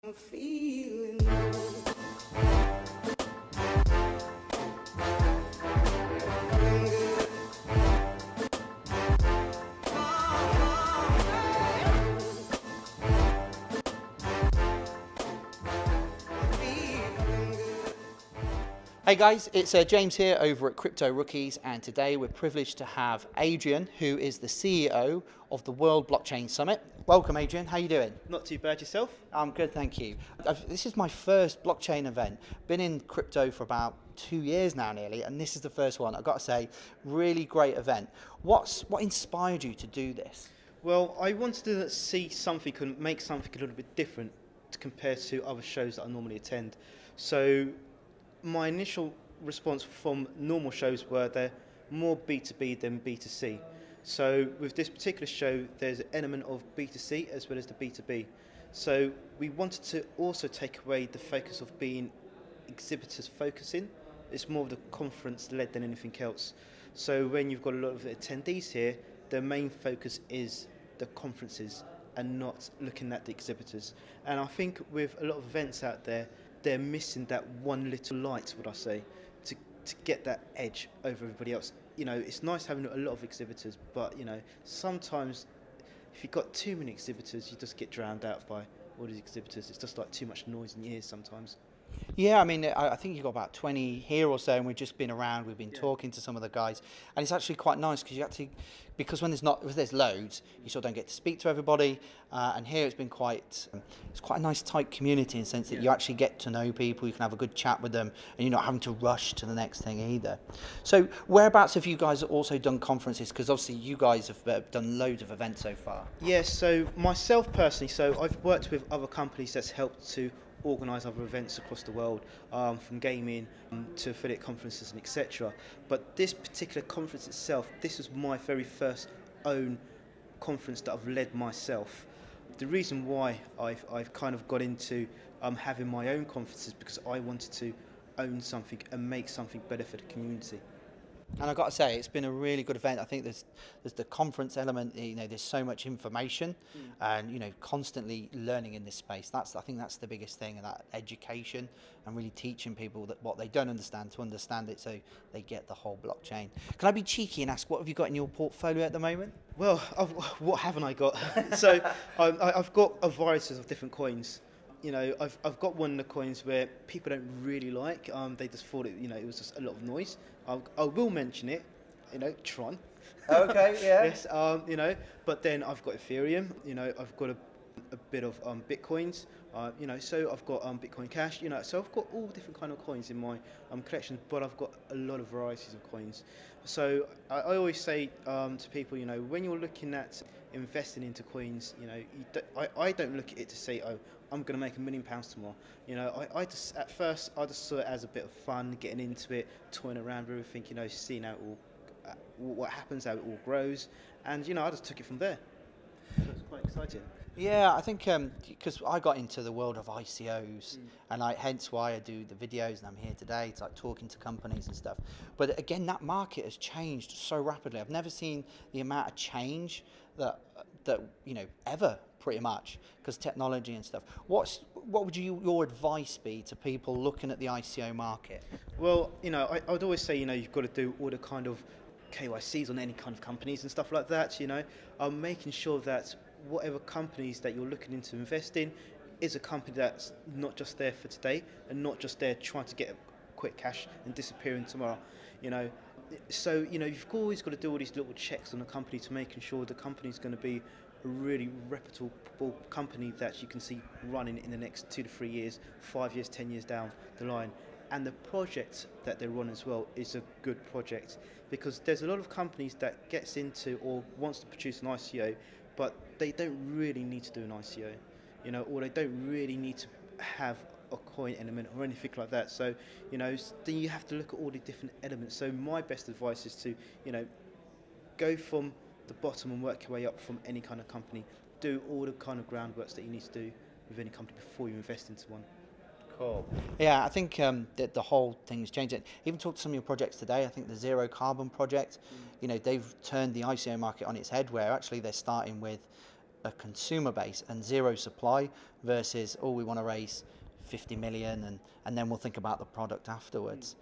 I'm feeling good. Hey guys, it's James here over at Crypto Rookies, and today we're privileged to have Adrian, who is the CEO of the World Blockchain Summit. Welcome Adrian, how are you doing? Not too bad yourself? I'm good, thank you. This is my first blockchain event. Been in crypto for about 2 years now nearly, and this is the first one. I've got to say, really great event. What inspired you to do this? Well, I wanted to see something and make something a little bit different compared to other shows that I normally attend. So my initial response from normal shows were they're more B2B than B2C. So with this particular show, there's an element of B2C as well as the B2B. So we wanted to also take away the focus of being exhibitors focusing. It's more of the conference led than anything else. So when you've got a lot of attendees here, the main focus is the conferences and not looking at the exhibitors. And I think with a lot of events out there, they're missing that one little light, would I say, to get that edge over everybody else. You know, it's nice having a lot of exhibitors, but, you know, sometimes if you've got too many exhibitors, you just get drowned out by all these exhibitors. It's just like too much noise in your ears sometimes. Yeah, I mean, I think you've got about 20 here or so, and we've just been around, we've been talking to some of the guys, and it's actually quite nice because you actually, because when there's loads, you sort of don't get to speak to everybody, and here it's quite a nice tight community in the sense that you actually get to know people, you can have a good chat with them, and you're not having to rush to the next thing either. So whereabouts have you guys also done conferences? Because obviously you guys have done loads of events so far. Yes, so myself personally, so I've worked with other companies that's helped to organise other events across the world, from gaming to affiliate conferences and etc. But this particular conference itself, this was my very first own conference that I've led myself. The reason why I've kind of got into having my own conferences because I wanted to own something and make something better for the community. And I've got to say, it's been a really good event. I think there's the conference element, you know, there's so much information and, you know, constantly learning in this space. I think that's the biggest thing, and that education and really teaching people that what they don't understand to understand it so they get the whole blockchain. Can I be cheeky and ask, what have you got in your portfolio at the moment? Well, what haven't I got? So I've got a variety of different coins. You know, I've got one of the coins where people don't really like. They just thought it, you know, it was just a lot of noise. I will mention it, you know, Tron. Okay, yeah. Yes, you know, but then I've got Ethereum. You know, I've got a bit of Bitcoins. You know, so I've got Bitcoin Cash. You know, so I've got all different kind of coins in my collection, but I've got a lot of varieties of coins. So I always say to people, you know, when you're looking at investing into coins, you know, I don't look at it to say, oh, I'm going to make £1 million tomorrow. You know, I just at first I just saw it as a bit of fun, getting into it, toying around with everything, you know, seeing how it all, what happens, how it all grows, and you know, I just took it from there. So it's quite exciting. Yeah, I think because I got into the world of ICOs, and hence why I do the videos, and I'm here today. It's like talking to companies and stuff. But again, that market has changed so rapidly. I've never seen the amount of change that you know, ever, pretty much, because technology and stuff. What would your advice be to people looking at the ICO market? Well, you know, I would always say, you know, you've got to do all the kind of KYCs on any kind of companies and stuff like that. You know, making sure that whatever companies that you're looking into invest in is a company that's not just there for today and not just there trying to get quick cash and disappearing tomorrow. You know, so you know, you've always got to do all these little checks on the company to making sure the company's going to be a really reputable company that you can see running in the next 2 to 3 years, 5 years, 10 years down the line. And the project that they run as well is a good project, because there's a lot of companies that gets into or wants to produce an ICO, but they don't really need to do an ICO, you know, or they don't really need to have a coin element or anything like that. So, you know, then you have to look at all the different elements. So my best advice is to, you know, go from the bottom and work your way up from any kind of company. Do all the kind of groundworks that you need to do with any company before you invest into one. Cool. Yeah, I think that the whole thing's changed. Even talked to some of your projects today. I think the Zero Carbon project, you know, they've turned the ICO market on its head, where actually they're starting with a consumer base and zero supply versus, oh, we want to raise 50 million and then we'll think about the product afterwards.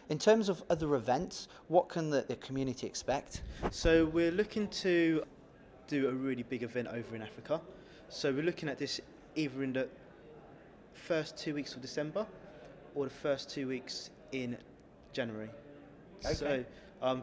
In terms of other events, what can the community expect? So we're looking to do a really big event over in Africa. So we're looking at this either in the first 2 weeks of December or the first 2 weeks in January. Okay. So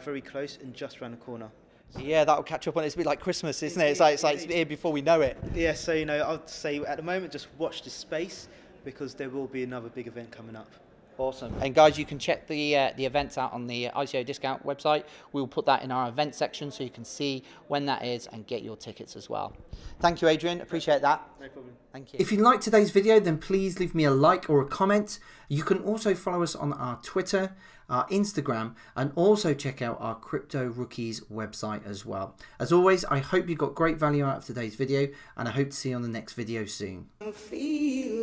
very close and just around the corner. Yeah, that'll catch up on it. It's a bit like Christmas, isn't it? It's like it's here before we know it. Yeah, so I'd say at the moment just watch this space because there will be another big event coming up. Awesome. And guys, you can check the events out on the ICO discount website. We'll put that in our event section so you can see when that is and get your tickets as well. Thank you, Adrian. Appreciate that. No problem. Thank you. If you liked today's video, then please leave me a like or a comment. You can also follow us on our Twitter, our Instagram, and also check out our Crypto Rookies website as well. As always, I hope you got great value out of today's video, and I hope to see you on the next video soon. I'm feeling